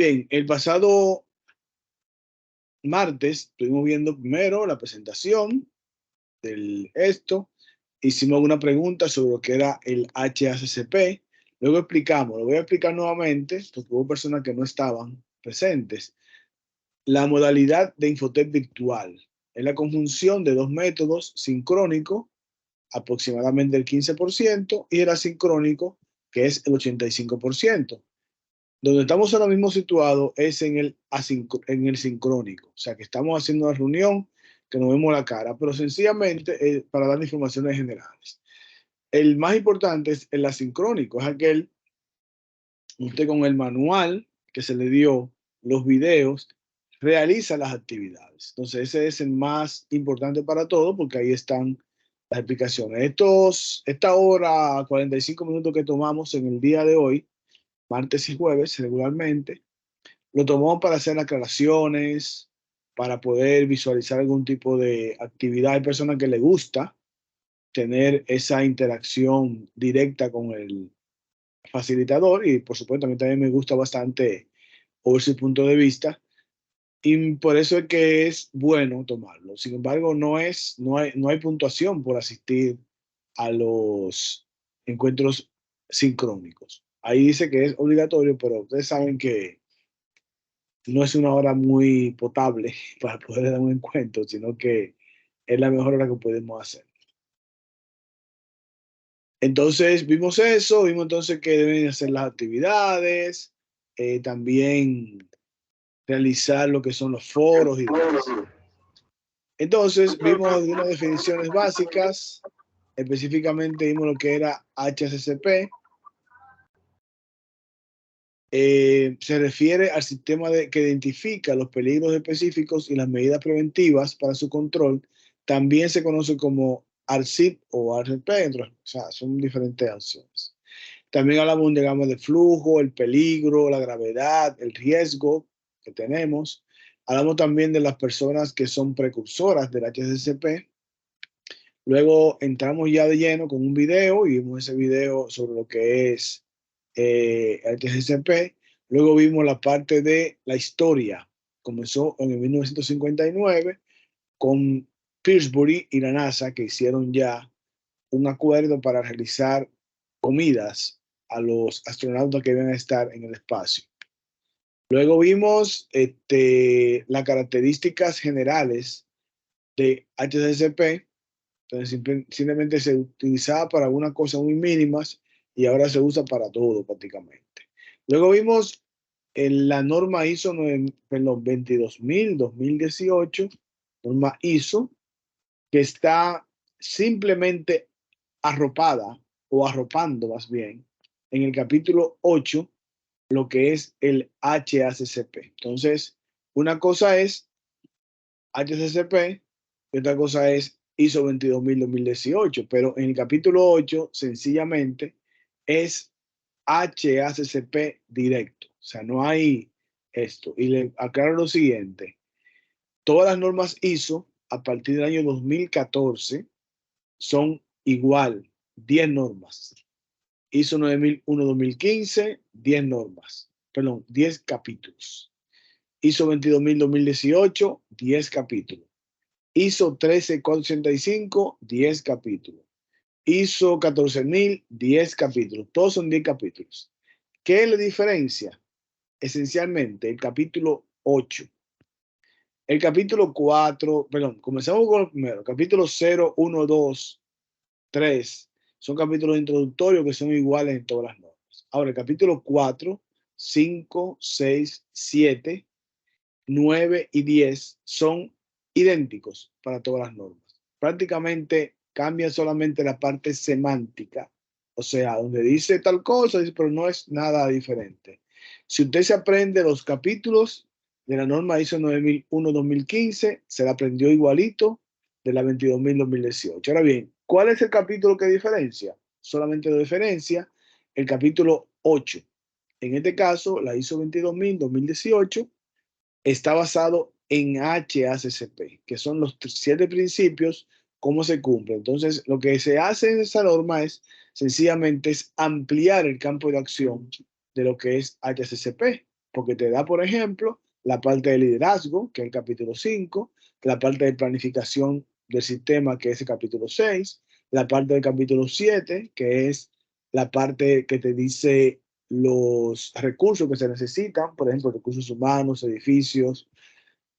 Bien, el pasado martes estuvimos viendo primero la presentación de esto, hicimos una pregunta sobre lo que era el HACCP, luego explicamos, lo voy a explicar nuevamente porque hubo personas que no estaban presentes. La modalidad de Infotep virtual es la conjunción de dos métodos: sincrónico, aproximadamente el 15%, y el asincrónico, que es el 85%. Donde estamos ahora mismo situados es en el sincrónico, o sea que estamos haciendo una reunión que nos vemos la cara, pero sencillamente para dar informaciones generales. El más importante es el asincrónico, es aquel, usted con el manual que se le dio, los videos, realiza las actividades. Entonces ese es el más importante para todo porque ahí están las explicaciones. Esta hora, 45 minutos que tomamos en el día de hoy, martes y jueves regularmente, lo tomamos para hacer aclaraciones, para poder visualizar algún tipo de actividad. Hay personas que les gusta tener esa interacción directa con el facilitador y por supuesto a mí también me gusta bastante oír su punto de vista y por eso es que es bueno tomarlo. Sin embargo, no hay puntuación por asistir a los encuentros sincrónicos. Ahí dice que es obligatorio, pero ustedes saben que no es una hora muy potable para poder dar un encuentro, sino que es la mejor hora que podemos hacer. Entonces vimos eso, vimos entonces que deben hacer las actividades, también realizar lo que son los foros y demás. Entonces vimos algunas definiciones básicas, específicamente vimos lo que era HACCP. Se refiere al sistema que identifica los peligros específicos y las medidas preventivas para su control. También se conoce como ARCIP o ARCP, o sea, son diferentes acciones. También hablamos, digamos, de flujo, el peligro, la gravedad, el riesgo que tenemos. Hablamos también de las personas que son precursoras del HACCP. Luego entramos ya de lleno con un video y vimos ese video sobre lo que es el HACCP. Luego vimos la parte de la historia. Comenzó en el 1959 con Pillsbury y la NASA, que hicieron ya un acuerdo para realizar comidas a los astronautas que iban a estar en el espacio. Luego vimos las características generales de HACCP. Entonces simplemente se utilizaba para algunas cosas muy mínimas y ahora se usa para todo prácticamente. Luego vimos la norma ISO 22018, norma ISO, que está simplemente arropada o arropando más bien en el capítulo 8 lo que es el HACCP. Entonces, una cosa es HACCP y otra cosa es ISO 22018, pero en el capítulo 8 sencillamente es HACCP directo, o sea, no hay esto. Y le aclaro lo siguiente, todas las normas ISO a partir del año 2014 son igual, 10 normas. ISO 9001-2015, 10 normas, perdón, 10 capítulos. ISO 22018, 10 capítulos. ISO 13485, 10 capítulos. ISO 14000, 10 capítulos. Todos son 10 capítulos. ¿Qué es la diferencia? Esencialmente, el capítulo 8. El capítulo 4, perdón, comenzamos con el primero. Capítulo 0, 1, 2, 3. Son capítulos introductorios que son iguales en todas las normas. Ahora, el capítulo 4, 5, 6, 7, 9 y 10 son idénticos para todas las normas. Prácticamente cambia solamente la parte semántica, o sea, donde dice tal cosa, pero no es nada diferente. Si usted se aprende los capítulos de la norma ISO 9001-2015, se la aprendió igualito de la 22000-2018. Ahora bien, ¿cuál es el capítulo que diferencia? Solamente lo diferencia el capítulo 8. En este caso, la ISO 22000-2018 está basado en HACCP, que son los 7 principios, cómo se cumple. Entonces, lo que se hace en esa norma es sencillamente es ampliar el campo de acción de lo que es HACCP. porque te da, por ejemplo, la parte de liderazgo, que es el capítulo 5, la parte de planificación del sistema, que es el capítulo 6, la parte del capítulo 7, que es la parte que te dice los recursos que se necesitan, por ejemplo, recursos humanos, edificios,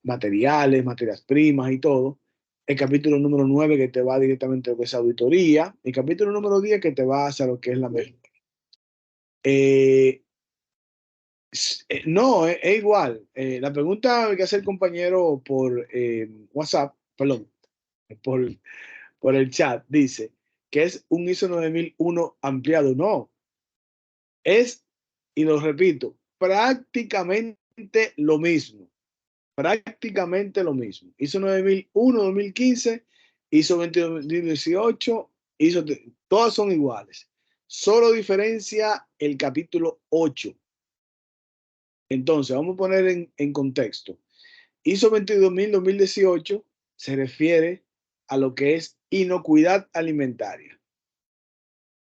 materiales, materias primas y todo. El capítulo número 9 que te va directamente a lo que es auditoría. El capítulo número 10 que te va hacia lo que es la mejora. Eh, no, es igual. La pregunta que hace el compañero por WhatsApp, perdón, por, por el chat, dice que es un ISO 9001 ampliado. No, es, y lo repito, prácticamente lo mismo. Prácticamente lo mismo. ISO 9001, 2015, ISO 2018, ISO, todas son iguales. Solo diferencia el capítulo 8. Entonces, vamos a poner en contexto. ISO 22000, 2018 se refiere a lo que es inocuidad alimentaria.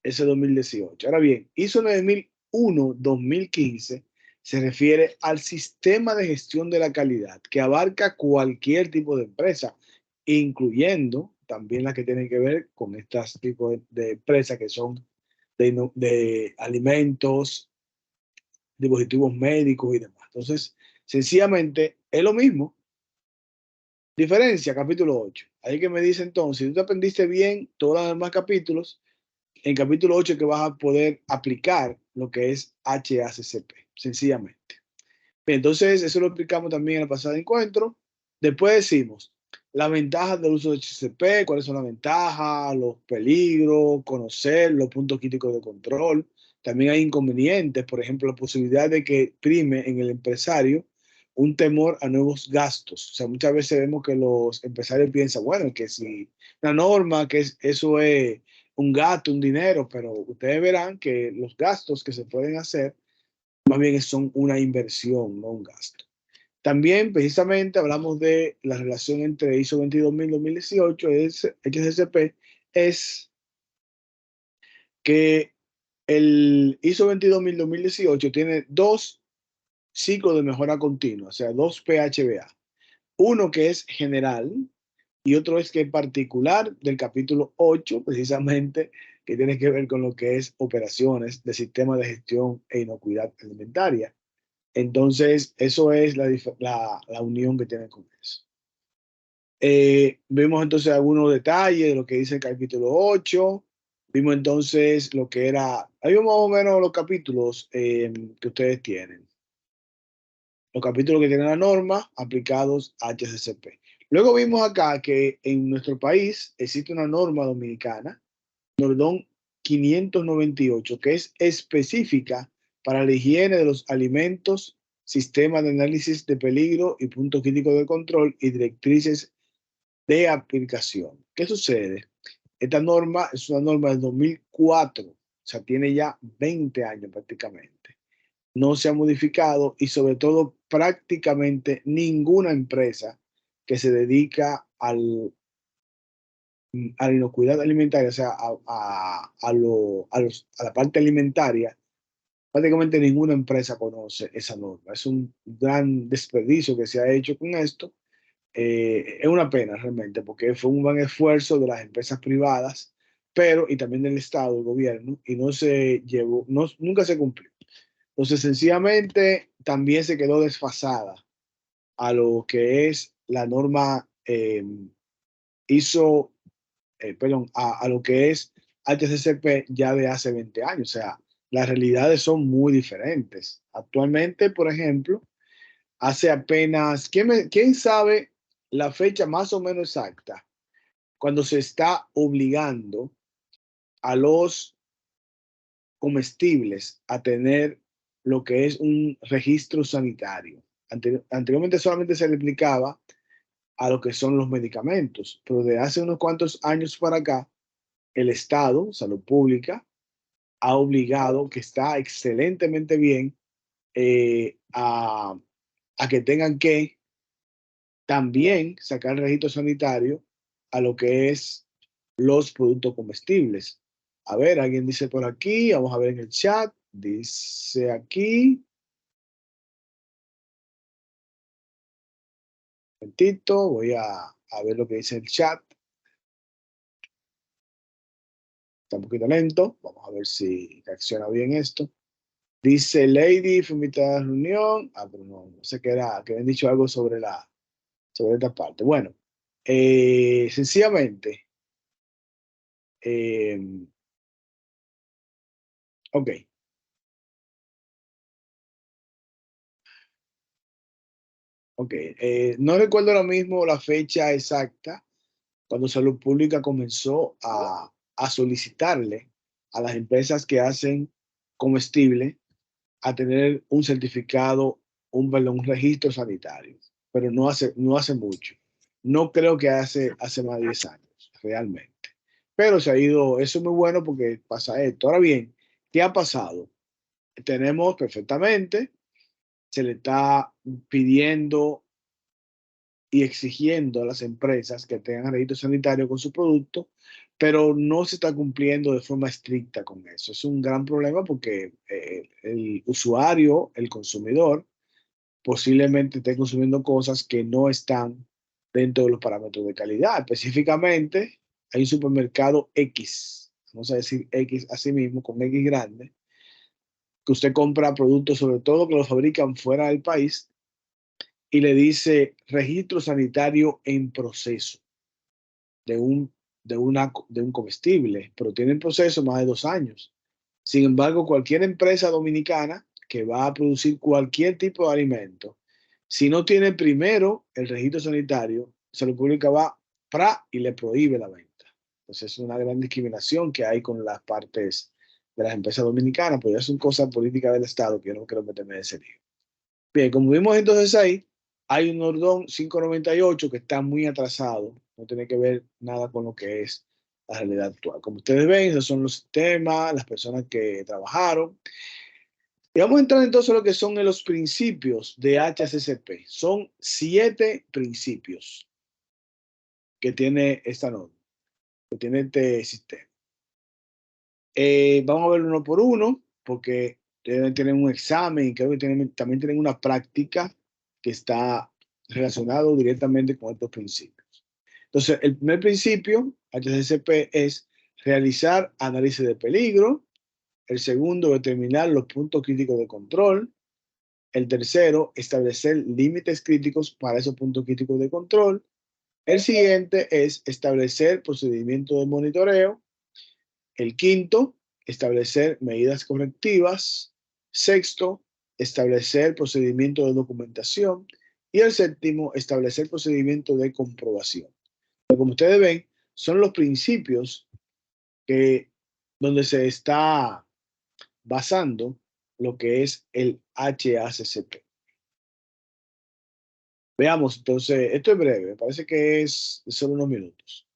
Ese 2018. Ahora bien, ISO 9001, 2015 se refiere al sistema de gestión de la calidad que abarca cualquier tipo de empresa, incluyendo también las que tienen que ver con estos tipos de empresas que son de alimentos, dispositivos médicos y demás. Entonces, sencillamente es lo mismo. Diferencia, capítulo 8. Ahí que me dice entonces, si tú te aprendiste bien todos los demás capítulos, en capítulo 8 que vas a poder aplicar lo que es HACCP, sencillamente. Bien, entonces, eso lo explicamos también en el pasado encuentro. Después decimos las ventajas del uso de HCP, cuáles son las ventajas, los peligros, conocer los puntos críticos de control. También hay inconvenientes, por ejemplo, la posibilidad de que prime en el empresario un temor a nuevos gastos. O sea, muchas veces vemos que los empresarios piensan, bueno, que si la norma, que eso es un gasto, un dinero, pero ustedes verán que los gastos que se pueden hacer más bien son una inversión, no un gasto. También, precisamente, hablamos de la relación entre ISO 22000 2018 y HCCP, es que el ISO 22000 2018 tiene dos ciclos de mejora continua, o sea, dos PHBA. Uno que es general y otro es que es particular del capítulo 8, precisamente, que tiene que ver con lo que es operaciones de sistema de gestión e inocuidad alimentaria. Entonces, eso es la unión que tienen con eso. Vimos entonces algunos detalles de lo que dice el capítulo 8. Vimos entonces lo que era, ahí vemos más o menos los capítulos que ustedes tienen. Los capítulos que tienen la norma aplicados a HCCP. Luego vimos acá que en nuestro país existe una norma dominicana, Nordón 598, que es específica para la higiene de los alimentos, sistema de análisis de peligro y puntos críticos de control y directrices de aplicación. ¿Qué sucede? Esta norma es una norma del 2004, o sea, tiene ya 20 años prácticamente. No se ha modificado y sobre todo prácticamente ninguna empresa que se dedica a la inocuidad alimentaria, o sea, a la parte alimentaria, prácticamente ninguna empresa conoce esa norma. Es un gran desperdicio que se ha hecho con esto. Es una pena realmente, porque fue un gran esfuerzo de las empresas privadas, pero y también del Estado, del gobierno, y no se llevó, no, nunca se cumplió. Entonces, sencillamente, también se quedó desfasada a lo que es la norma ISO perdón, a lo que es HCCP ya de hace 20 años. O sea, las realidades son muy diferentes. Actualmente, por ejemplo, hace apenas, ¿quién sabe la fecha más o menos exacta cuando se está obligando a los comestibles a tener lo que es un registro sanitario? Anteriormente solamente se le aplicaba a lo que son los medicamentos, pero de hace unos cuantos años para acá, el Estado, salud pública, ha obligado, que está excelentemente bien, a que tengan que también sacar registro sanitario a lo que es los productos comestibles. A ver, alguien dice por aquí, vamos a ver en el chat, dice aquí, momentito, voy a ver lo que dice el chat. Está un poquito lento. Vamos a ver si reacciona bien esto. Dice Lady, fue invitada a la reunión. Ah, pero no sé qué era, que habían dicho algo sobre esta parte. Bueno, sencillamente, eh, ok, ok. No recuerdo ahora mismo la fecha exacta cuando Salud Pública comenzó a solicitarle a las empresas que hacen comestible a tener un certificado, perdón, un registro sanitario, pero no hace mucho. No creo que hace más de 10 años, realmente. Pero se ha ido, eso es muy bueno porque pasa esto. Ahora bien, ¿qué ha pasado? Tenemos perfectamente, se le está pidiendo y exigiendo a las empresas que tengan registro sanitario con su producto, pero no se está cumpliendo de forma estricta con eso. Es un gran problema porque el usuario, el consumidor, posiblemente esté consumiendo cosas que no están dentro de los parámetros de calidad. Específicamente, hay un supermercado X, vamos a decir X así mismo, con X grande, que usted compra productos, sobre todo que los fabrican fuera del país, y le dice registro sanitario en proceso de un comestible, pero tiene en proceso más de 2 años. Sin embargo, cualquier empresa dominicana que va a producir cualquier tipo de alimento, si no tiene primero el registro sanitario, Salud Pública va y le prohíbe la venta. Entonces es una gran discriminación que hay con las partes de las empresas dominicanas, pues ya son cosas políticas del Estado que yo no quiero meterme en ese lío. Bien, como vimos entonces ahí, hay un Nordón 598 que está muy atrasado, no tiene que ver nada con lo que es la realidad actual. Como ustedes ven, esos son los sistemas, las personas que trabajaron. Y vamos a entrar entonces a lo que son los principios de HACCP. Son 7 principios que tiene esta norma, que tiene este sistema. Vamos a verlo uno por uno, porque tienen un examen y creo que también tienen una práctica que está relacionado directamente con estos principios. Entonces, el primer principio, HACCP, es realizar análisis de peligro. El segundo, determinar los puntos críticos de control. El tercero, establecer límites críticos para esos puntos críticos de control. El siguiente es establecer procedimientos de monitoreo. El quinto, establecer medidas correctivas. Sexto, establecer procedimientos de documentación. Y el séptimo, establecer procedimientos de comprobación. Pero como ustedes ven, son los principios que, donde se está basando lo que es el HACCP. Veamos, entonces, esto es breve, me parece que es solo unos minutos.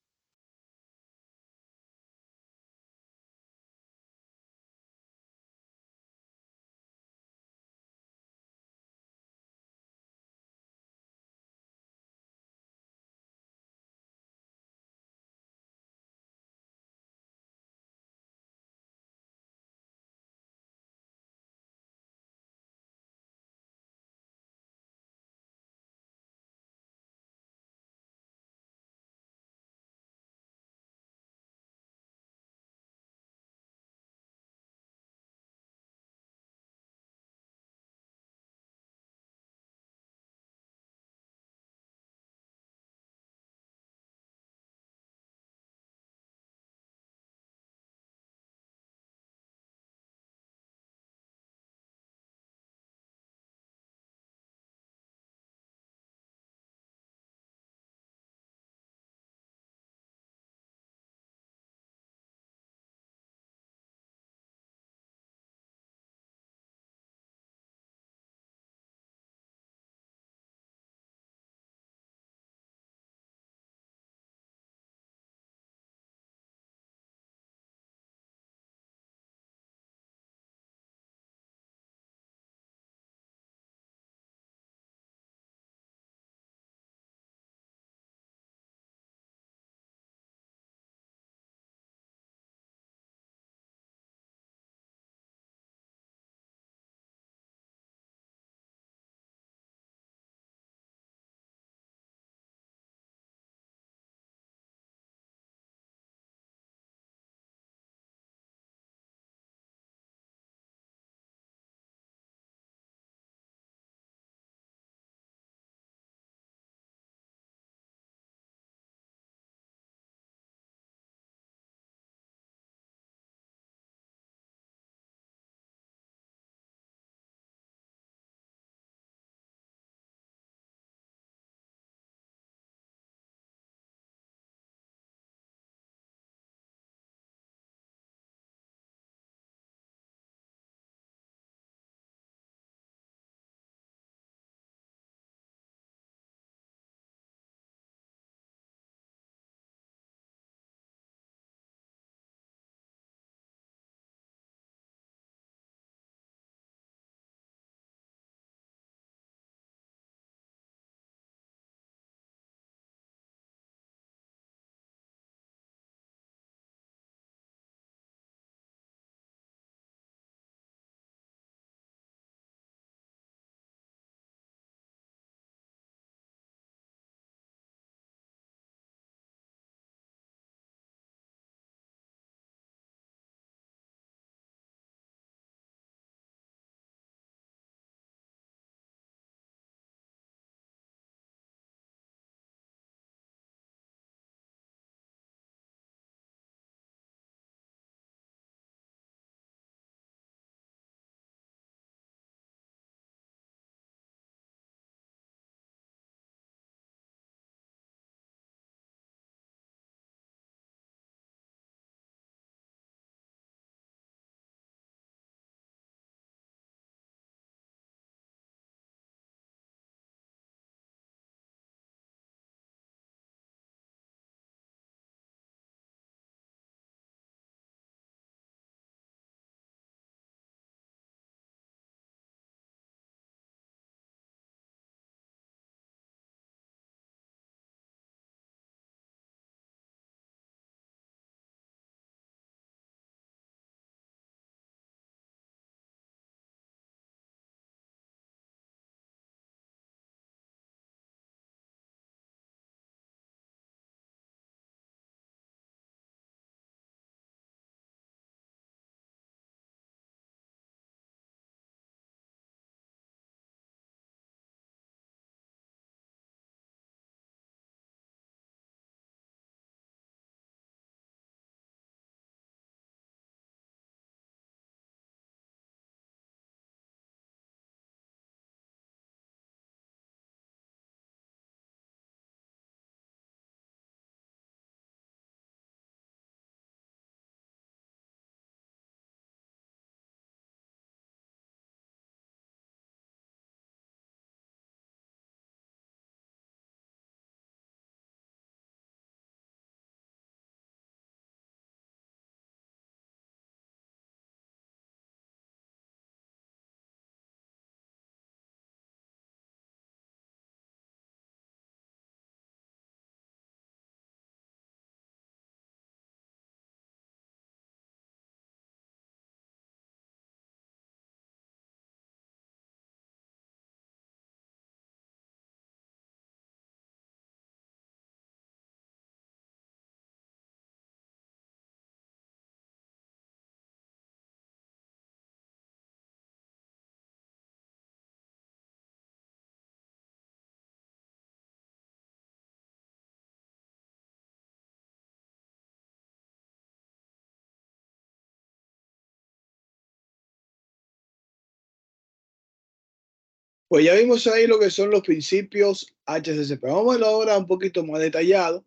Pues ya vimos ahí lo que son los principios HACCP. Vamos a verlo ahora un poquito más detallado.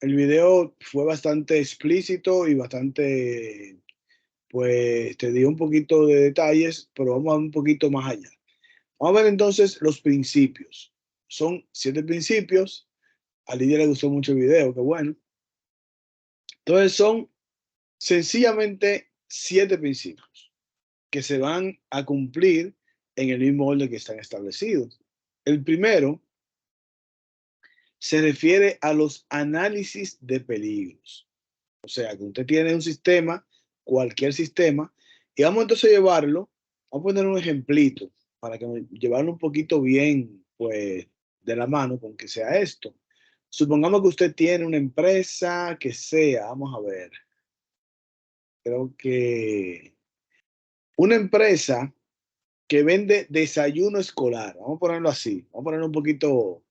El video fue bastante explícito y bastante, pues te dio un poquito de detalles, pero vamos a un poquito más allá. Vamos a ver entonces los principios. Son 7 principios. A Lidia le gustó mucho el video, qué bueno. Entonces son sencillamente 7 principios que se van a cumplir en el mismo orden que están establecidos. El primero se refiere a los análisis de peligros. O sea, que usted tiene un sistema, cualquier sistema, y vamos entonces a llevarlo, vamos a poner un ejemplito para que llevarlo un poquito bien, pues, de la mano con que sea esto. Supongamos que usted tiene una empresa que sea, vamos a ver, creo que una empresa que vende desayuno escolar, vamos a ponerlo así, vamos a ponerlo un poquito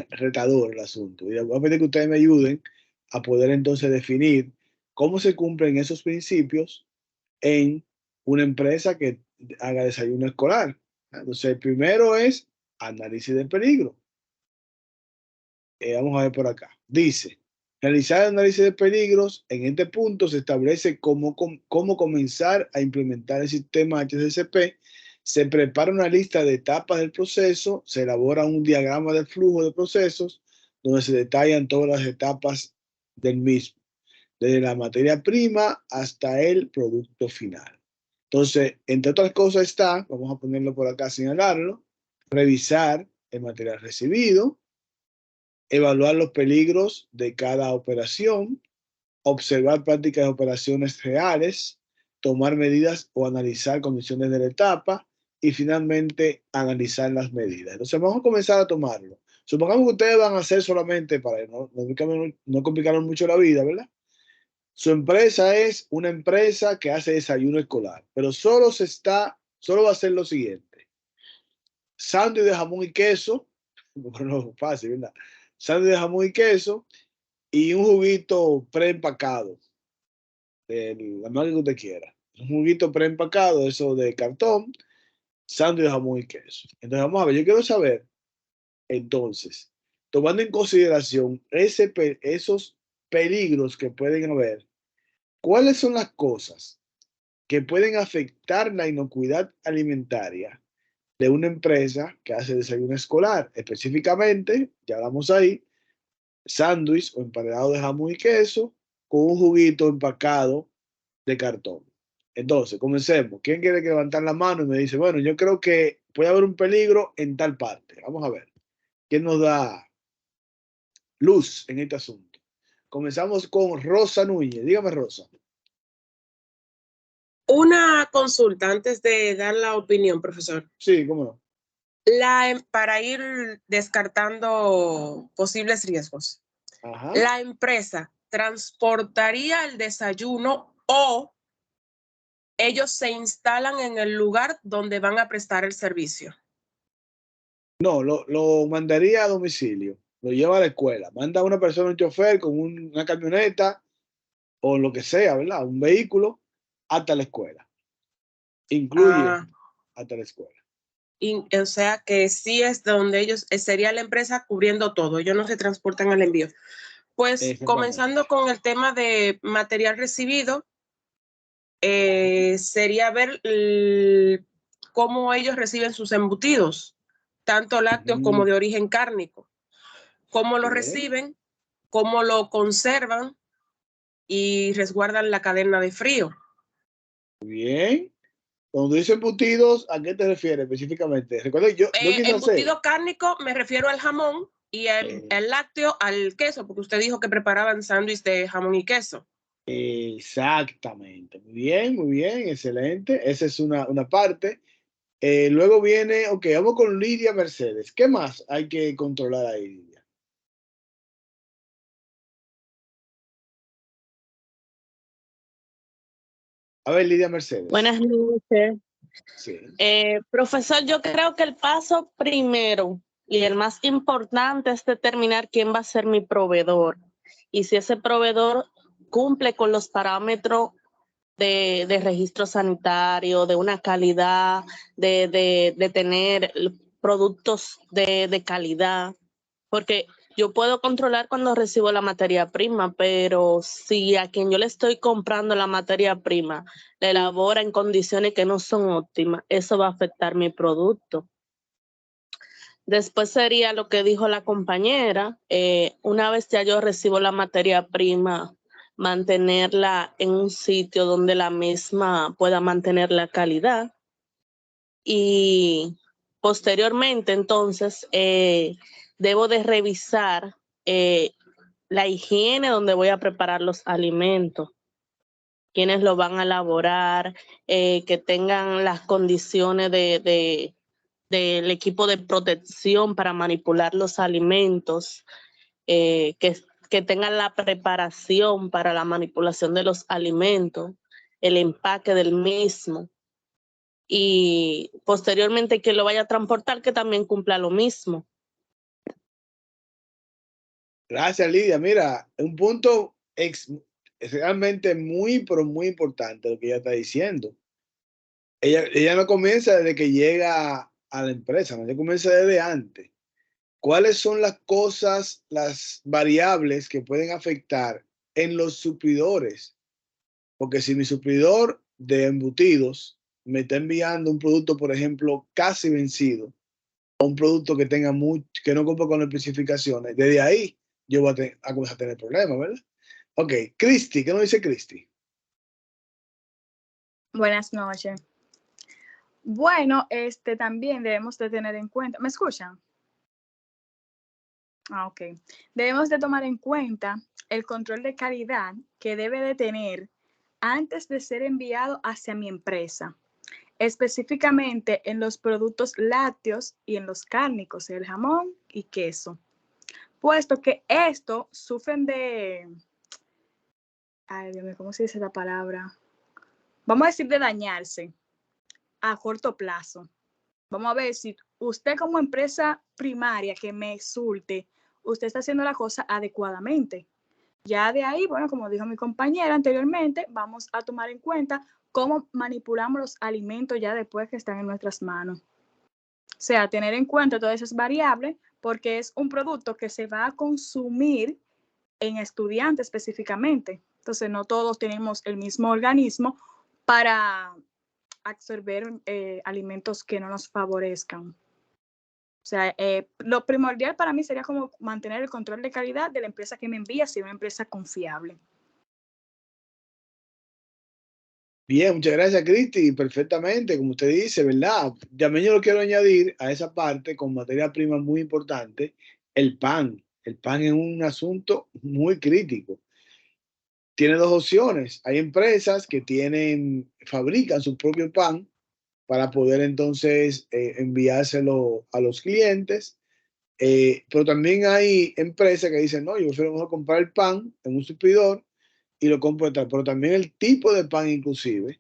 retador el asunto. Y voy a pedir que ustedes me ayuden a poder entonces definir cómo se cumplen esos principios en una empresa que haga desayuno escolar. Entonces, el primero es análisis de peligro. Vamos a ver por acá. Dice, realizar el análisis de peligros. En este punto se establece cómo comenzar a implementar el sistema HACCP. Se prepara una lista de etapas del proceso, se elabora un diagrama de flujo de procesos donde se detallan todas las etapas del mismo, desde la materia prima hasta el producto final. Entonces, entre otras cosas está, vamos a ponerlo por acá, señalarlo, revisar el material recibido, evaluar los peligros de cada operación, observar prácticas de operaciones reales, tomar medidas o analizar condiciones de la etapa y finalmente analizar las medidas. Entonces vamos a comenzar a tomarlo. Supongamos que ustedes van a hacer solamente, para no complicar mucho la vida, ¿verdad? Su empresa es una empresa que hace desayuno escolar, pero solo va a hacer lo siguiente. Sándwich de jamón y queso, bueno, fácil, ¿verdad? Sándwich de jamón y queso y un juguito preempacado, la marca que usted quiera. Un juguito preempacado, eso de cartón, sándwich de jamón y queso. Entonces, vamos a ver, yo quiero saber, entonces, tomando en consideración esos peligros que pueden haber, ¿cuáles son las cosas que pueden afectar la inocuidad alimentaria de una empresa que hace desayuno escolar? Específicamente, ya hablamos ahí, sándwich o emparedado de jamón y queso con un juguito empacado de cartón. Entonces, comencemos. ¿Quién quiere levantar la mano y me dice, bueno, yo creo que puede haber un peligro en tal parte? Vamos a ver. ¿Quién nos da luz en este asunto? Comenzamos con Rosa Núñez. Dígame, Rosa. Una consulta antes de dar la opinión, profesor. Sí, cómo no. Para ir descartando posibles riesgos. Ajá. ¿La empresa transportaría el desayuno o ellos se instalan en el lugar donde van a prestar el servicio? No, lo mandaría a domicilio. Lo lleva a la escuela. Manda a una persona, un chofer con una camioneta o lo que sea, ¿verdad? Un vehículo hasta la escuela. Incluye hasta la escuela. O sea que sí es donde ellos, sería la empresa cubriendo todo, ellos no se transportan al envío. Pues comenzando con el tema de material recibido, sería ver cómo ellos reciben sus embutidos, tanto lácteos como de origen cárnico, cómo lo reciben, cómo lo conservan y resguardan la cadena de frío. Bien. Cuando dice embutidos, ¿a qué te refieres específicamente? Recuerda, yo quise embutido cárnico me refiero al jamón y el lácteo al queso, porque usted dijo que preparaban sándwich de jamón y queso. Exactamente. Muy bien, excelente. Esa es una parte. Luego viene, ok, vamos con Lidia Mercedes. ¿Qué más hay que controlar ahí, Lidia? A ver, Lidia Mercedes. Buenas noches. Sí. Profesor, yo creo que el paso primero y el más importante es determinar quién va a ser mi proveedor y si ese proveedor cumple con los parámetros de registro sanitario, de una calidad, de tener productos de calidad, porque yo puedo controlar cuando recibo la materia prima, pero si a quien yo le estoy comprando la materia prima la elabora en condiciones que no son óptimas, eso va a afectar mi producto. Después sería lo que dijo la compañera, una vez ya yo recibo la materia prima, mantenerla en un sitio donde la misma pueda mantener la calidad. Y posteriormente, entonces, debo de revisar la higiene donde voy a preparar los alimentos, quienes lo van a elaborar, que tengan las condiciones del equipo de protección para manipular los alimentos, que tengan la preparación para la manipulación de los alimentos, el empaque del mismo. Y posteriormente quien lo vaya a transportar que también cumpla lo mismo. Gracias, Lidia. Mira, un punto es realmente muy, pero muy importante lo que ella está diciendo. Ella no comienza desde que llega a la empresa, no, ella comienza desde antes. ¿Cuáles son las cosas, las variables que pueden afectar en los suplidores? Porque si mi suplidor de embutidos me está enviando un producto, por ejemplo, casi vencido, o un producto que tenga que no cumpla con las especificaciones, desde ahí yo voy a comenzar a tener problemas, ¿verdad? Ok, Cristi, ¿qué nos dice Cristi? Buenas noches. Bueno, también debemos de tener en cuenta, ¿me escuchan? Ok. Debemos de tomar en cuenta el control de calidad que debe de tener antes de ser enviado hacia mi empresa, específicamente en los productos lácteos y en los cárnicos, el jamón y queso, puesto que estos sufren de, ay Dios mío, ¿cómo se dice la palabra? Vamos a decir de dañarse a corto plazo. Vamos a ver si usted como empresa primaria que me surte, usted está haciendo la cosa adecuadamente. Ya de ahí, bueno, como dijo mi compañera anteriormente, vamos a tomar en cuenta cómo manipulamos los alimentos ya después que están en nuestras manos. O sea, tener en cuenta todas esas variables porque es un producto que se va a consumir en estudiantes específicamente. Entonces, no todos tenemos el mismo organismo para absorber alimentos que no nos favorezcan. O sea, lo primordial para mí sería como mantener el control de calidad de la empresa que me envía, si es una empresa confiable. Bien, muchas gracias, Cristi. Perfectamente, como usted dice, ¿verdad? También yo lo quiero añadir a esa parte con materia prima muy importante, el pan. El pan es un asunto muy crítico. Tiene dos opciones. Hay empresas que fabrican su propio pan para poder entonces enviárselo a los clientes. Pero también hay empresas que dicen, no, yo prefiero mejor comprar el pan en un suplidor y lo compro de tal. Pero también el tipo de pan inclusive,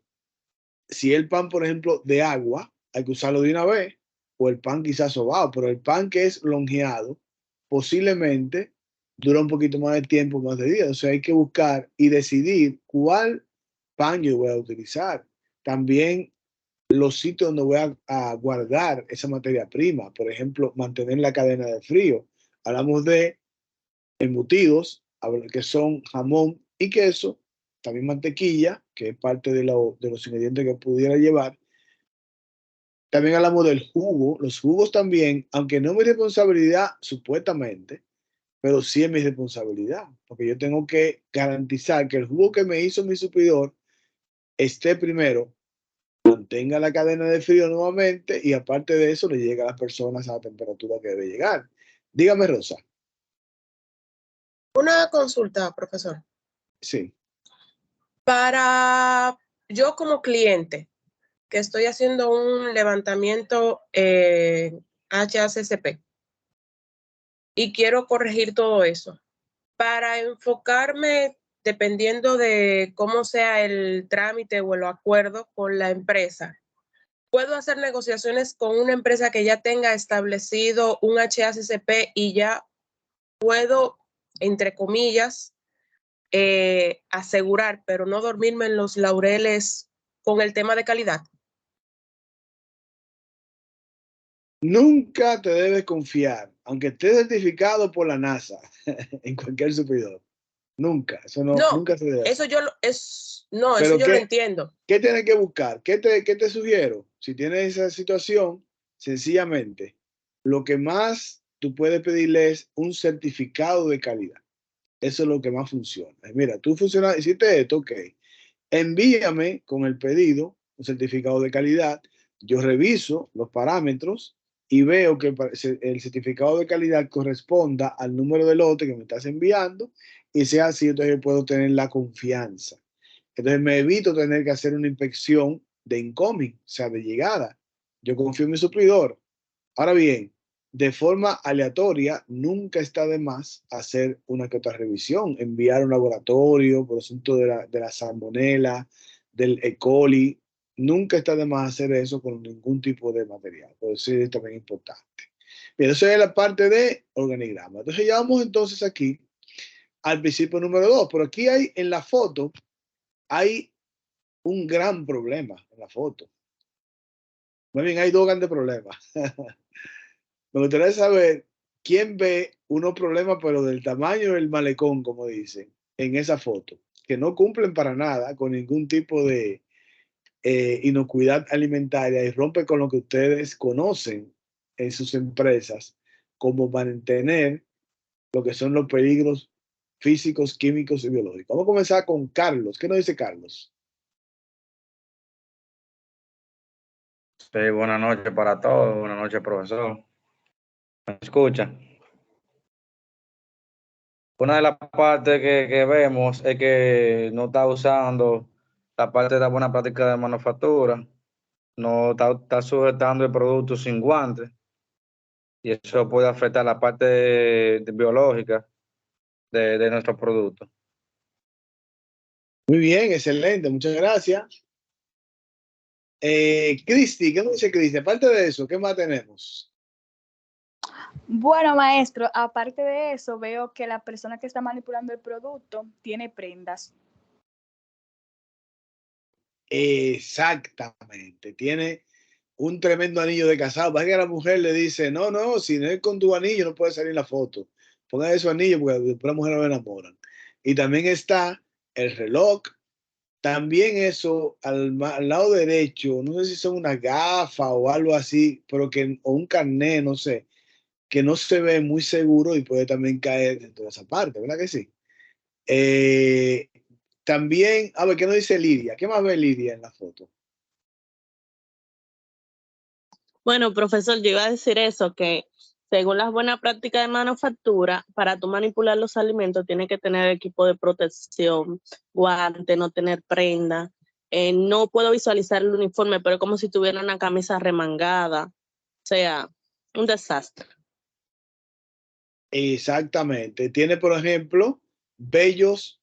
si el pan, por ejemplo, de agua, hay que usarlo de una vez, o el pan quizás sobado, pero el pan que es longeado, posiblemente dura un poquito más de tiempo, más de días. O sea, hay que buscar y decidir cuál pan yo voy a utilizar. También los sitios donde voy a guardar esa materia prima, por ejemplo, mantener la cadena de frío. Hablamos de embutidos, que son jamón y queso, también mantequilla, que es parte de los ingredientes que pudiera llevar. También hablamos del jugo, los jugos también, aunque no es mi responsabilidad, supuestamente, pero sí es mi responsabilidad, porque yo tengo que garantizar que el jugo que me hizo mi suplidor esté primero, mantenga la cadena de frío nuevamente y aparte de eso le llega a las personas a la temperatura que debe llegar. Dígame, Rosa. Una consulta, profesor. Sí. Para yo como cliente que estoy haciendo un levantamiento HACCP y quiero corregir todo eso, para enfocarme dependiendo de cómo sea el trámite o el acuerdo con la empresa, ¿puedo hacer negociaciones con una empresa que ya tenga establecido un HACCP y ya puedo, entre comillas, asegurar, pero no dormirme en los laureles con el tema de calidad? Nunca te debes confiar, aunque esté certificado por la NASA, en cualquier suplidor. Nunca, eso no, No, nunca se debe. eso yo lo, es, no, eso Pero yo lo entiendo. ¿qué tienes que buscar? ¿Qué te sugiero? Si tienes esa situación, sencillamente, lo que más tú puedes pedirle es un certificado de calidad. Eso es lo que más funciona. Mira, tú hiciste esto, ok. Envíame con el pedido un certificado de calidad. Yo reviso los parámetros y veo que el certificado de calidad corresponda al número de lote que me estás enviando y sea así, entonces yo puedo tener la confianza. Entonces me evito tener que hacer una inspección de incoming, o sea, de llegada. Yo confío en mi suplidor. Ahora bien, de forma aleatoria, nunca está de más hacer una que otra revisión, enviar a un laboratorio por asunto de la salmonela, del E. coli. Nunca está de más hacer eso con ningún tipo de material. Por eso es también importante. Bien, eso es la parte de organigrama. Entonces ya vamos entonces aquí al principio número 2. Pero aquí hay en la foto, hay un gran problema en la foto. Muy bien, hay dos grandes problemas. Me gustaría saber quién ve unos problemas, pero del tamaño del malecón, como dicen, en esa foto, que no cumplen para nada con ningún tipo de inocuidad alimentaria y rompe con lo que ustedes conocen en sus empresas, como mantener lo que son los peligros físicos, químicos y biológicos. Vamos a comenzar con Carlos. ¿Qué nos dice Carlos? Sí, buenas noches para todos, buenas noches, profesor. ¿Me escucha? Una de las partes que vemos es que no está usando la parte de la buena práctica de manufactura, no está sujetando el producto sin guantes y eso puede afectar la parte biológica de nuestro producto. Muy bien, excelente, muchas gracias. Cristi, ¿qué nos dice Cristi? Aparte de eso, ¿qué más tenemos? Bueno, maestro, aparte de eso, veo que la persona que está manipulando el producto tiene prendas. Exactamente, tiene un tremendo anillo de casado. Para que la mujer le dice, no, no, si no es con tu anillo no puede salir en la foto. Ponga esos anillos porque después las mujeres no enamoran. Y también está el reloj. También eso al lado derecho, no sé si son una gafa o algo así, pero o un carnet, no sé, que no se ve muy seguro y puede también caer dentro de esa parte, ¿verdad que sí? Eh, También, a ver, ¿qué nos dice Lidia? ¿Qué más ve Lidia en la foto? Bueno, profesor, yo iba a decir eso, que según las buenas prácticas de manufactura, para tú manipular los alimentos tienes que tener equipo de protección, guante, no tener prenda. No puedo visualizar el uniforme, pero es como si tuviera una camisa remangada. O sea, un desastre. Exactamente. Tiene, por ejemplo, vellos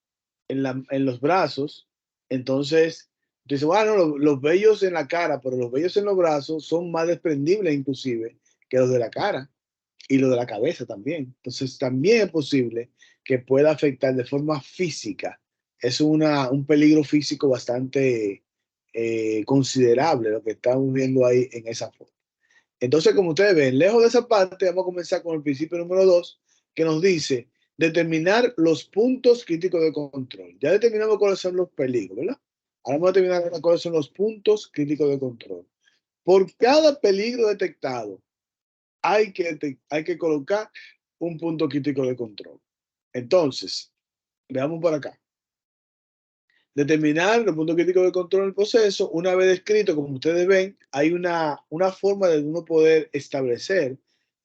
en los brazos. Entonces, dice, bueno, los vellos en la cara, pero los vellos en los brazos son más desprendibles inclusive que los de la cara y los de la cabeza también. Entonces, también es posible que pueda afectar de forma física. Es un peligro físico bastante considerable lo que estamos viendo ahí en esa foto. Entonces, como ustedes ven, lejos de esa parte, vamos a comenzar con el principio número 2, que nos dice determinar los puntos críticos de control. Ya determinamos cuáles son los peligros, ¿verdad? Ahora vamos a determinar cuáles son los puntos críticos de control. Por cada peligro detectado, hay que colocar un punto crítico de control. Entonces, veamos por acá. Determinar los puntos críticos de control del proceso, una vez descrito, como ustedes ven, hay una forma de uno poder establecer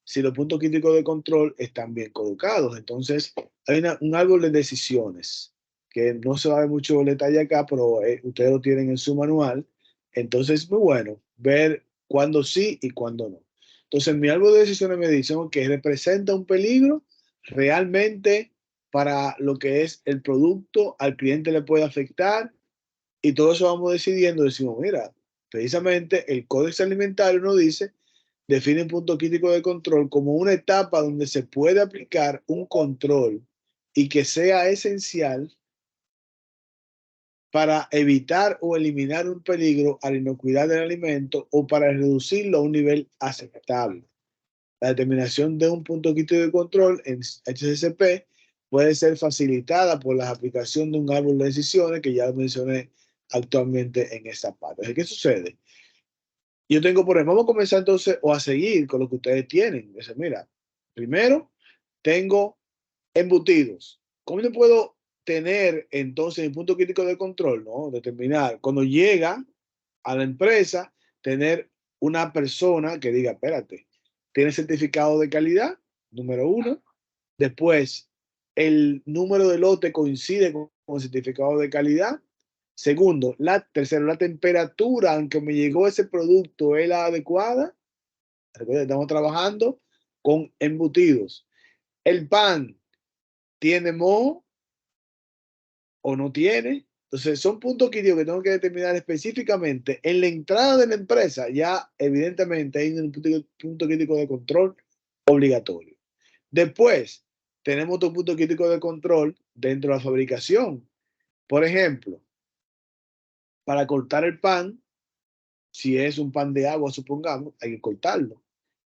si los puntos críticos de control están bien colocados. Entonces, hay un árbol de decisiones, que no se va a ver mucho detalle acá, pero ustedes lo tienen en su manual. Entonces, es muy bueno ver cuándo sí y cuándo no. Entonces, mi árbol de decisiones me dice que representa un peligro realmente para lo que es el producto, al cliente le puede afectar y todo eso vamos decidiendo, decimos, mira, precisamente el Códice Alimentario nos dice, define un punto crítico de control como una etapa donde se puede aplicar un control y que sea esencial para evitar o eliminar un peligro a la inocuidad del alimento o para reducirlo a un nivel aceptable. La determinación de un punto crítico de control en HACCP puede ser facilitada por la aplicación de un árbol de decisiones que ya mencioné actualmente en esta parte. ¿Qué sucede? Yo tengo, por ejemplo, vamos a comenzar entonces o a seguir con lo que ustedes tienen. Dice, mira, primero tengo embutidos. ¿Cómo yo puedo tener entonces el punto crítico de control? ¿No? Determinar cuando llega a la empresa, tener una persona que diga, espérate, tiene certificado de calidad, número uno. Después, el número de lote coincide con el certificado de calidad. Segundo, tercero, la temperatura, aunque me llegó ese producto, es la adecuada. Recuerda, estamos trabajando con embutidos. El pan tiene moho o no tiene. Entonces, son puntos críticos que tengo que determinar específicamente en la entrada de la empresa. Ya, evidentemente, hay un punto crítico de control obligatorio. Después, tenemos otro punto crítico de control dentro de la fabricación. Por ejemplo, para cortar el pan, si es un pan de agua, supongamos, hay que cortarlo.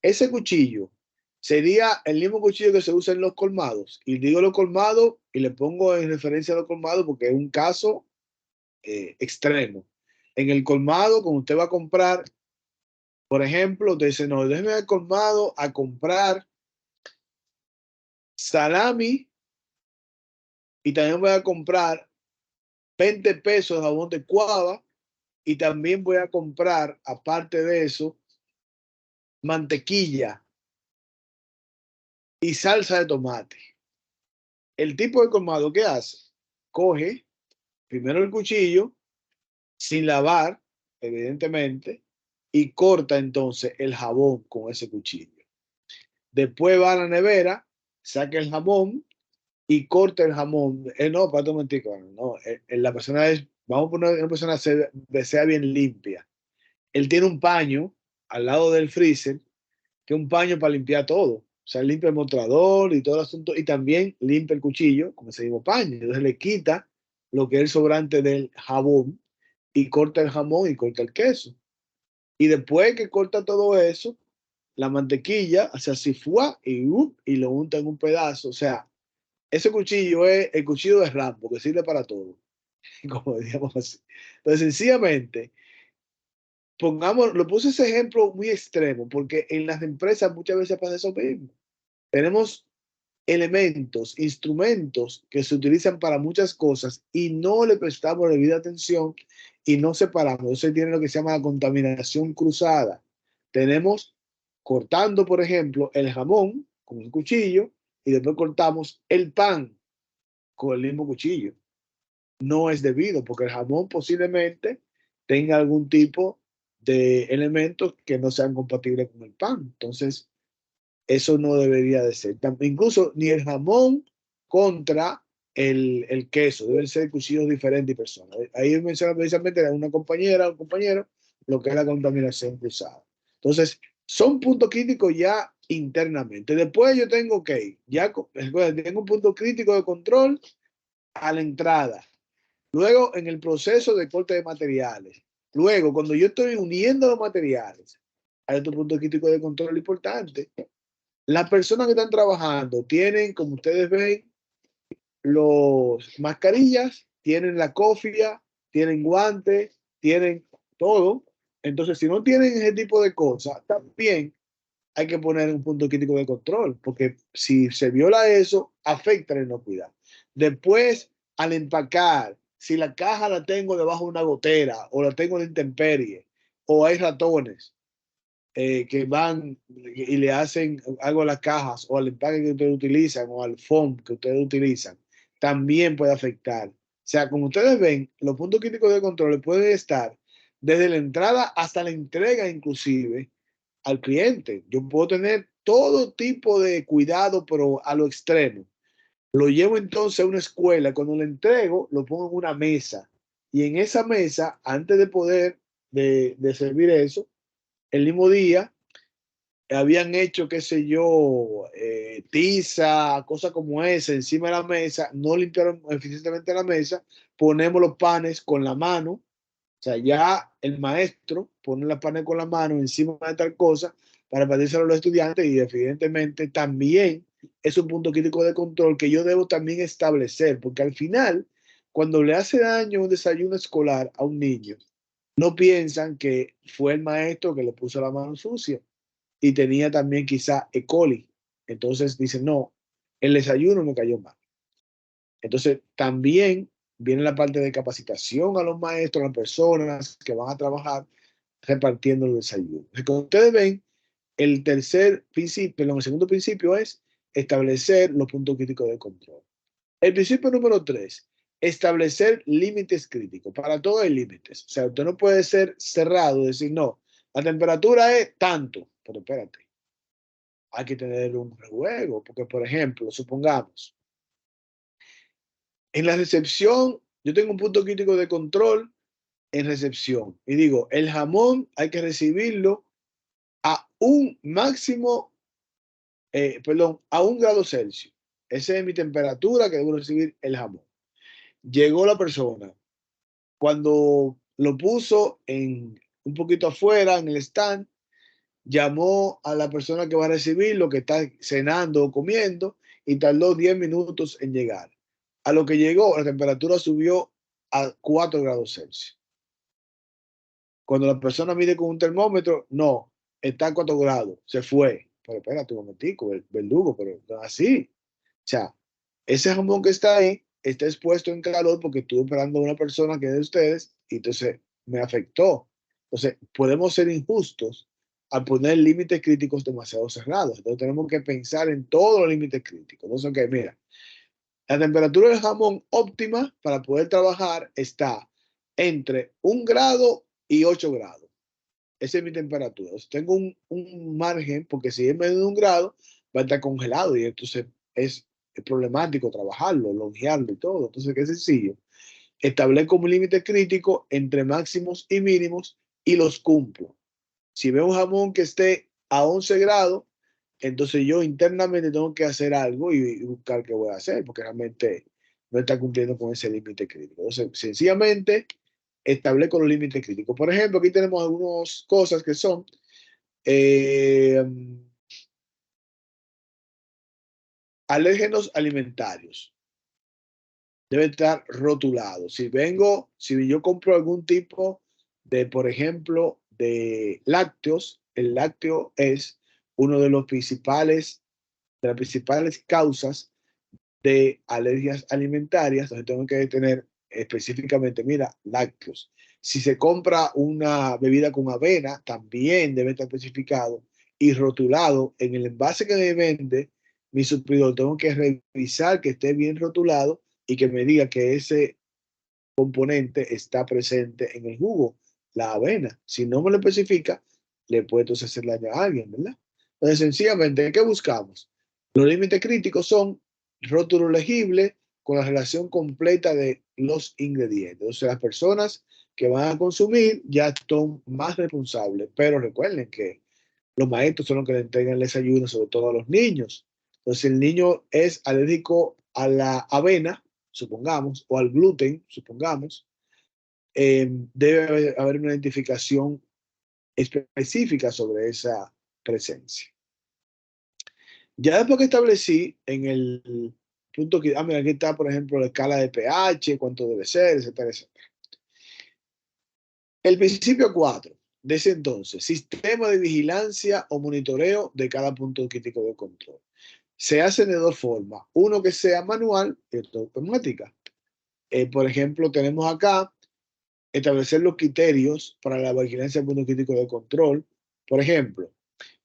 Ese cuchillo sería el mismo cuchillo que se usa en los colmados. Y digo los colmados y le pongo en referencia a los colmados porque es un caso extremo. En el colmado, cuando usted va a comprar, por ejemplo, usted dice, no, déjeme al colmado a comprar salami y también voy a comprar 20 pesos de jabón de cuava y también voy a comprar, aparte de eso, mantequilla y salsa de tomate. El tipo de colmado que hace, coge primero el cuchillo sin lavar, evidentemente, y corta entonces el jabón con ese cuchillo. Después va a la nevera, saca el jamón y corta el jamón. No, para un momentico, no, la persona es, vamos a poner una persona que sea bien limpia. Él tiene un paño al lado del freezer, que es un paño para limpiar todo. O sea, limpia el mostrador y todo el asunto, y también limpia el cuchillo con ese mismo paño. Entonces le quita lo que es el sobrante del jabón y corta el jamón y corta el queso. Y después que corta todo eso, la mantequilla hace así, ¡fua! Y lo unta en un pedazo. O sea, ese cuchillo es el cuchillo de Rambo, que sirve para todo, como digamos así. Entonces, sencillamente, pongamos, lo puse ese ejemplo muy extremo, porque en las empresas muchas veces pasa eso mismo. Tenemos elementos, instrumentos que se utilizan para muchas cosas y no le prestamos debida atención y no separamos. Eso tiene lo que se llama la contaminación cruzada. Tenemos cortando, por ejemplo, el jamón con un cuchillo y después cortamos el pan con el mismo cuchillo. No es debido porque el jamón posiblemente tenga algún tipo de elementos que no sean compatibles con el pan. Entonces, eso no debería de ser. Incluso ni el jamón contra el queso. Deben ser cuchillos diferentes y personas. Ahí menciona precisamente a una compañera o un compañero lo que es la contaminación cruzada. Entonces, son puntos críticos ya internamente. Después yo tengo que, ya tengo un punto crítico de control a la entrada. Luego, en el proceso de corte de materiales. Luego, cuando yo estoy uniendo los materiales, hay otro punto crítico de control importante. Las personas que están trabajando tienen, como ustedes ven, los mascarillas, tienen la cofia, tienen guantes, tienen todo. Entonces, si no tienen ese tipo de cosas, también hay que poner un punto crítico de control, porque si se viola eso, afecta la inocuidad. Después, al empacar, si la caja la tengo debajo de una gotera o la tengo en intemperie o hay ratones que van y le hacen algo a las cajas o al empaque que ustedes utilizan o al foam que ustedes utilizan, también puede afectar. O sea, como ustedes ven, los puntos críticos de control pueden estar desde la entrada hasta la entrega inclusive al cliente. Yo puedo tener todo tipo de cuidado, pero a lo extremo. Lo llevo entonces a una escuela, cuando lo entrego, lo pongo en una mesa. Y en esa mesa, antes de poder de servir eso, el mismo día, habían hecho, qué sé yo, tiza, cosas como esa encima de la mesa, no limpiaron eficientemente la mesa, ponemos los panes con la mano, o sea, ya el maestro pone los panes con la mano encima de tal cosa para repartírselo a los estudiantes y evidentemente también es un punto crítico de control que yo debo también establecer, porque al final, cuando le hace daño un desayuno escolar a un niño, no piensan que fue el maestro que le puso la mano sucia y tenía también quizá E. coli. Entonces dicen, no, el desayuno me cayó mal. Entonces también viene la parte de capacitación a los maestros, a las personas que van a trabajar repartiendo el desayuno. Como ustedes ven, el tercer principio, el segundo principio es establecer los puntos críticos de control. El principio número 3, establecer límites críticos. Para todo hay límites. O sea, usted no puede ser cerrado y decir, no, la temperatura es tanto, pero espérate, hay que tener un juego, porque por ejemplo, supongamos, en la recepción, yo tengo un punto crítico de control en recepción y digo, el jamón hay que recibirlo a un máximo, a 1 grado Celsius. Esa es mi temperatura que debo recibir el jamón. Llegó la persona, cuando lo puso en un poquito afuera en el stand, llamó a la persona que va a recibir lo que está cenando o comiendo y tardó 10 minutos en llegar. A lo que llegó, la temperatura subió a 4 grados Celsius. Cuando la persona mide con un termómetro, no, está a 4 grados, se fue. Pero espérate un momentico, verdugo, pero no así. O sea, ese jamón que está ahí está expuesto en calor porque estuve esperando a una persona que es de ustedes y entonces me afectó. Entonces, podemos ser injustos al poner límites críticos demasiado cerrados. Entonces, tenemos que pensar en todos los límites críticos. Entonces, ok, mira, la temperatura del jamón óptima para poder trabajar está entre 1 grado y 8 grados. Esa es mi temperatura. Entonces, tengo un margen, porque si es menos de 1 grado, va a estar congelado y entonces es problemático trabajarlo, longearlo y todo. Entonces, qué sencillo. Establezco un límite crítico entre máximos y mínimos y los cumplo. Si veo un jamón que esté a 11 grados, entonces yo internamente tengo que hacer algo y buscar qué voy a hacer, porque realmente no está cumpliendo con ese límite crítico. Entonces, sencillamente establezco los límites críticos. Por ejemplo, aquí tenemos algunas cosas que son alérgenos alimentarios. Debe estar rotulado. Si yo compro algún tipo de, por ejemplo, de lácteos, el lácteo es uno de las principales causas de alergias alimentarias. Entonces tengo que tener específicamente, mira, lácteos. Si se compra una bebida con avena, también debe estar especificado y rotulado en el envase que me vende mi suplidor. Tengo que revisar que esté bien rotulado y que me diga que ese componente está presente en el jugo, la avena. Si no me lo especifica, le puede entonces hacer daño a alguien, ¿verdad? Entonces, sencillamente, ¿qué buscamos? Los límites críticos son rótulo legible con la relación completa de los ingredientes. Entonces, las personas que van a consumir ya son más responsables, pero recuerden que los maestros son los que le entregan el desayuno, sobre todo a los niños. Entonces, si el niño es alérgico a la avena, supongamos, o al gluten, supongamos, debe haber una identificación específica sobre esa presencia. Ya después que establecí en el punto que, mira, aquí está, por ejemplo, la escala de pH, cuánto debe ser, etcétera, etcétera. El principio 4, de ese entonces, sistema de vigilancia o monitoreo de cada punto crítico de control. Se hace de dos formas, uno que sea manual y otro automática. Por ejemplo, tenemos acá establecer los criterios para la vigilancia de punto crítico de control. Por ejemplo,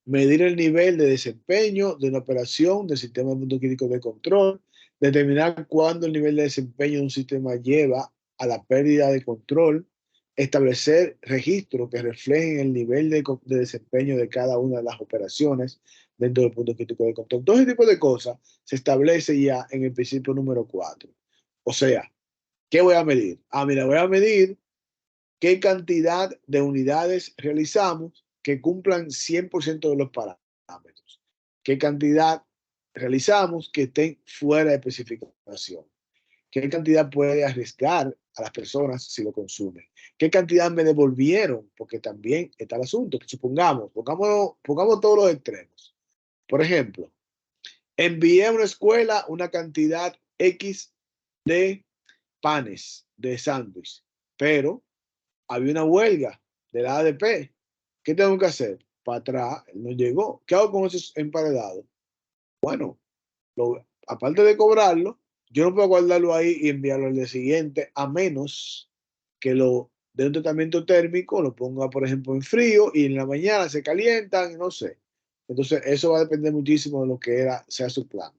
medir el nivel de desempeño de una operación del sistema de punto crítico de control, determinar cuándo el nivel de desempeño de un sistema lleva a la pérdida de control, establecer registros que reflejen el nivel de desempeño de cada una de las operaciones dentro del punto crítico de control. Todo ese tipo de cosas se establece ya en el principio número 4. O sea, ¿qué voy a medir? Mira, voy a medir qué cantidad de unidades realizamos que cumplan 100% de los parámetros. parámetros. ¿Qué cantidad realizamos que estén fuera de especificación? ¿Qué cantidad puede arriesgar a las personas si lo consumen? ¿Qué cantidad me devolvieron? Porque también está el asunto. Supongamos, pongamos todos los extremos. Por ejemplo, envié a una escuela una cantidad X de panes, de sándwich, pero había una huelga de la ADP. ¿Qué tengo que hacer? Para atrás, no llegó. ¿Qué hago con esos emparedados? Bueno, aparte de cobrarlo, yo no puedo guardarlo ahí y enviarlo al día siguiente, a menos que lo de un tratamiento térmico, lo ponga, por ejemplo, en frío y en la mañana se calientan, no sé. Entonces, eso va a depender muchísimo de lo que sea su plan.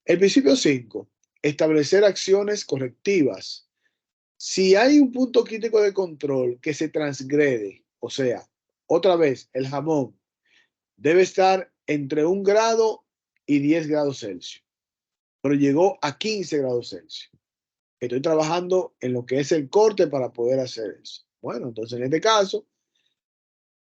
El principio 5, establecer acciones correctivas. Si hay un punto crítico de control que se transgrede, o sea, otra vez, el jamón debe estar entre 1 grado y 10 grados Celsius, pero llegó a 15 grados Celsius. Estoy trabajando en lo que es el corte para poder hacer eso. Bueno, entonces en este caso,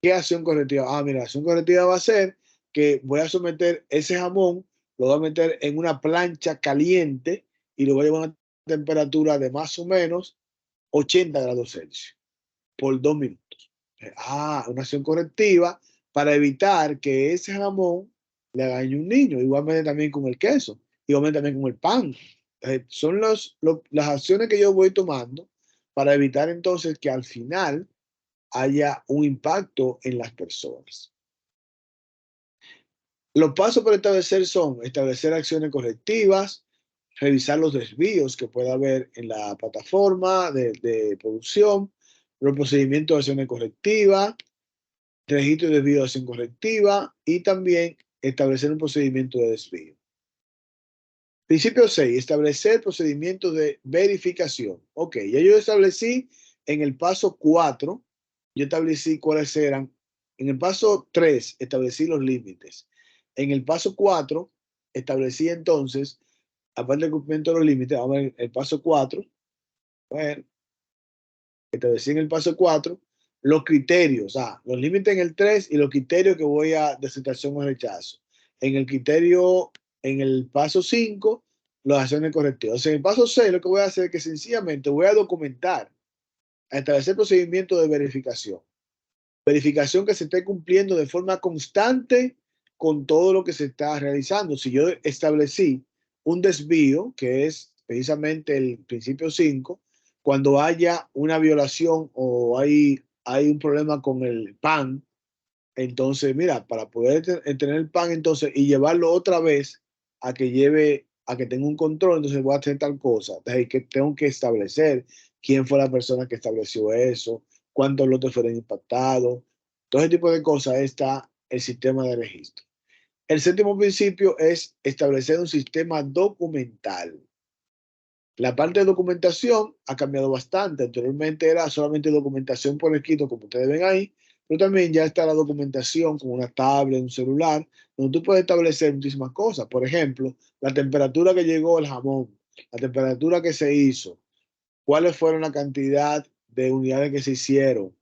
¿qué acción correctiva? Mira, la acción correctiva va a ser que voy a someter ese jamón, lo voy a meter en una plancha caliente y lo voy a llevar a una temperatura de más o menos 80 grados Celsius por 2 minutos. Una acción correctiva para evitar que ese jamón le haga daño a un niño. Igualmente también con el queso, igualmente también con el pan. Son las acciones que yo voy tomando para evitar entonces que al final haya un impacto en las personas. Los pasos para establecer son establecer acciones correctivas, revisar los desvíos que pueda haber en la plataforma de producción, los procedimientos de acciones correctivas, registro de desvío de acción correctiva y también establecer un procedimiento de desvío. Principio 6, establecer procedimientos de verificación. Ok, ya yo establecí en el paso 4, yo establecí cuáles eran. En el paso 3, establecí los límites. En el paso 4, establecí entonces, aparte del cumplimiento de los límites, vamos a ver el paso 4. Bueno, establecí en el paso 4 los criterios, los límites en el 3 y los criterios que voy a de aceptación o rechazo. En el paso 5, las acciones correctivas. O sea, en el paso 6 lo que voy a hacer es que sencillamente voy a documentar, a establecer procedimientos de verificación. Verificación que se esté cumpliendo de forma constante con todo lo que se está realizando. Si yo establecí un desvío, que es precisamente el principio 5, cuando haya una violación o hay un problema con el pan, entonces, mira, para poder tener el pan entonces y llevarlo otra vez a que tenga un control, entonces voy a hacer tal cosa. Entonces, que tengo que establecer quién fue la persona que estableció eso, cuántos lotes fueron impactados, todo ese tipo de cosas está el sistema de registro. El séptimo principio es establecer un sistema documental. La parte de documentación ha cambiado bastante. Anteriormente era solamente documentación por escrito, como ustedes ven ahí, pero también ya está la documentación con una tablet, un celular, donde tú puedes establecer muchísimas cosas. Por ejemplo, la temperatura que llegó el jamón, la temperatura que se hizo, cuáles fueron la cantidad de unidades que se hicieron,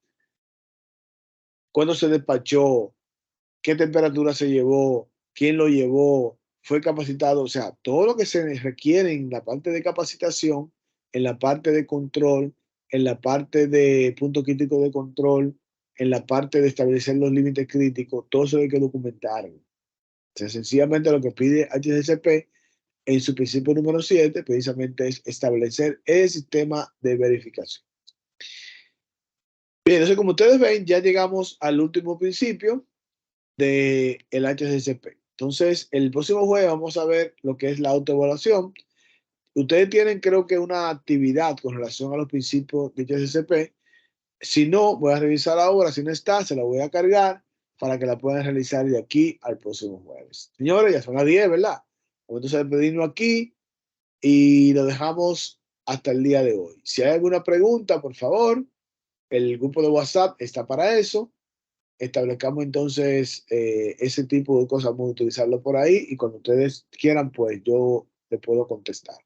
cuándo se despachó, qué temperatura se llevó, quién lo llevó, fue capacitado, o sea, todo lo que se requiere en la parte de capacitación, en la parte de control, en la parte de punto crítico de control, en la parte de establecer los límites críticos, todo eso hay que documentarlo. O sea, sencillamente lo que pide HACCP en su principio número 7, precisamente es establecer el sistema de verificación. Bien, entonces como ustedes ven, ya llegamos al último principio del HACCP. Entonces, el próximo jueves vamos a ver lo que es la autoevaluación. Ustedes tienen, creo que, una actividad con relación a los principios de HACCP. Si no, voy a revisar ahora. Si no está, se la voy a cargar para que la puedan realizar de aquí al próximo jueves. Señores, ya son las 10, ¿verdad? Vamos a despedirnos aquí y lo dejamos hasta el día de hoy. Si hay alguna pregunta, por favor, el grupo de WhatsApp está para eso. Establezcamos entonces ese tipo de cosas, vamos a utilizarlo por ahí y cuando ustedes quieran, pues yo les puedo contestar.